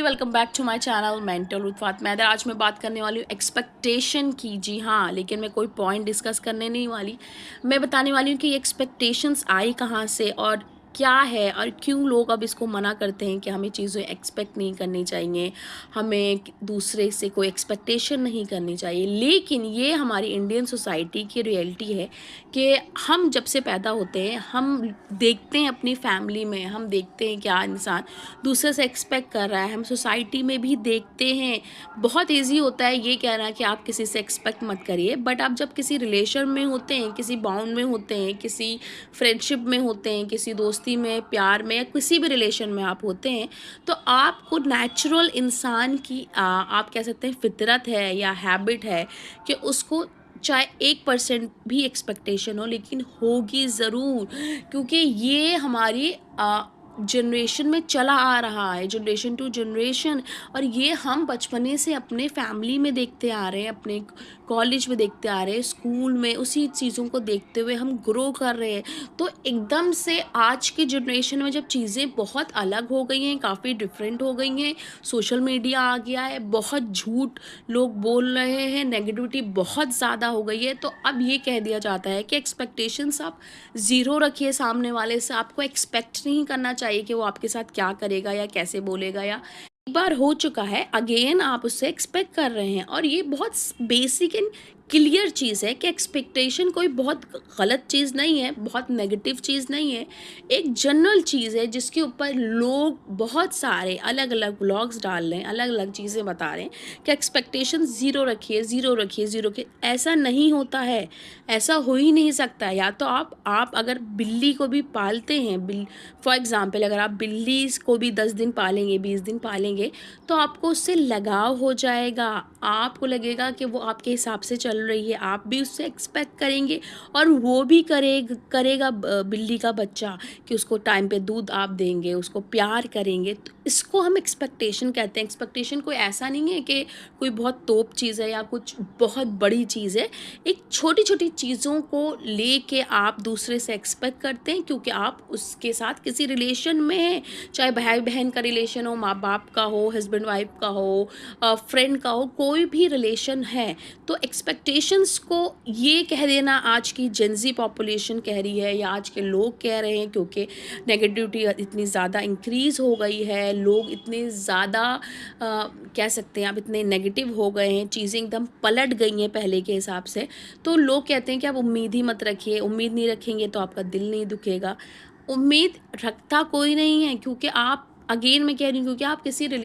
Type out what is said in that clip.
Welcome back to my channel mental उत्पात मैदर। आज मैं बात करने वाली हूँ एक्सपेक्टेशन की। जी हाँ, लेकिन मैं कोई पॉइंट डिस्कस करने नहीं वाली। मैं बताने वाली हूँ कि ये एक्सपेक्टेशंस आई कहाँ से और क्या है और क्यों लोग अब इसको मना करते हैं कि हमें चीज़ें एक्सपेक्ट नहीं करनी चाहिए, हमें दूसरे से कोई एक्सपेक्टेशन नहीं करनी चाहिए। लेकिन ये हमारी इंडियन सोसाइटी की रियलिटी है कि हम जब से पैदा होते हैं हम देखते हैं अपनी फैमिली में, हम देखते हैं क्या इंसान दूसरे से एक्सपेक्ट कर रहा है। हम सोसाइटी में भी देखते हैं। बहुत ईजी होता है ये कहना कि आप किसी से एक्सपेक्ट मत करिए, बट आप जब किसी रिलेशन में होते हैं, किसी बॉन्ड में होते हैं, किसी फ्रेंडशिप में होते हैं, किसी दोस्ती में, प्यार में, या किसी भी रिलेशन में आप होते हैं, तो आपको नेचुरल इंसान की आप कह सकते हैं फितरत है या हैबिट है कि उसको चाहे 1% भी एक्सपेक्टेशन हो, लेकिन होगी ज़रूर, क्योंकि ये हमारी जनरेशन में चला आ रहा है, जनरेशन टू जनरेशन। और ये हम बचपने से अपने फैमिली में देखते आ रहे हैं, अपने कॉलेज में देखते आ रहे हैं, स्कूल में उसी चीज़ों को देखते हुए हम ग्रो कर रहे हैं। तो एकदम से आज की जनरेशन में जब चीज़ें बहुत अलग हो गई हैं, काफ़ी डिफरेंट हो गई हैं, सोशल मीडिया आ गया है, बहुत झूठ लोग बोल रहे हैं, नेगेटिविटी बहुत ज़्यादा हो गई है, तो अब ये कह दिया जाता है कि एक्सपेक्टेशंस आप ज़ीरो रखिए। सामने वाले से आपको एक्सपेक्ट नहीं करना चाहिए कि वो आपके साथ क्या करेगा या कैसे बोलेगा, या एक बार हो चुका है, अगेन आप उससे एक्सपेक्ट कर रहे हैं। और ये बहुत बेसिक एंड क्लियर चीज़ है कि एक्सपेक्टेशन कोई बहुत गलत चीज़ नहीं है, बहुत नेगेटिव चीज़ नहीं है। एक जनरल चीज़ है जिसके ऊपर लोग बहुत सारे अलग अलग व्लॉग्स डाल रहे हैं, अलग अलग चीज़ें बता रहे हैं कि एक्सपेक्टेशन ज़ीरो रखिए, ज़ीरो रखिए, ज़ीरो रखिए। ऐसा नहीं होता है, ऐसा हो ही नहीं सकता। या तो आप अगर बिल्ली को भी पालते हैं, फॉर एग्ज़ाम्पल अगर आप बिल्ली को भी 10 दिन पालेंगे, 20 दिन पालेंगे, तो आपको उससे लगाव हो जाएगा। आपको लगेगा कि वो आपके हिसाब से चल रही है, आप भी उससे एक्सपेक्ट करेंगे और वो भी करेगा बिल्ली का बच्चा, कि उसको टाइम पे दूध आप देंगे, उसको प्यार करेंगे। तो इसको हम एक्सपेक्टेशन कहते हैं। एक्सपेक्टेशन कोई ऐसा नहीं है कि कोई बहुत तोप चीज़ है या कुछ बहुत बड़ी चीज़ है। एक छोटी-छोटी चीज़ों को लेके आप दूसरे से एक्सपेक्ट करते हैं, क्योंकि आप उसके साथ किसी रिलेशन में हैं, चाहे भाई-बहन का रिलेशन हो, माँ-बाप का हो, हस्बैंड वाइफ का हो, फ्रेंड का हो, कोई भी रिलेशन है। तो एक्सपेक्टेशंस को ये कह देना आज की जेन ज़ी पॉपुलेशन कह रही है या आज के लोग कह रहे हैं, क्योंकि नेगेटिविटी इतनी ज़्यादा इंक्रीज़ हो गई है, लोग इतने ज़्यादा कह सकते हैं आप इतने नेगेटिव हो गए हैं, चीज़ें एकदम पलट गई हैं पहले के हिसाब से। तो लोग कहते हैं कि आप उम्मीद ही मत रखिए, उम्मीद नहीं रखेंगे तो आपका दिल नहीं दुखेगा। उम्मीद रखता कोई नहीं है, क्योंकि आप, अगेन मैं कह रही हूँ, क्योंकि आप किसी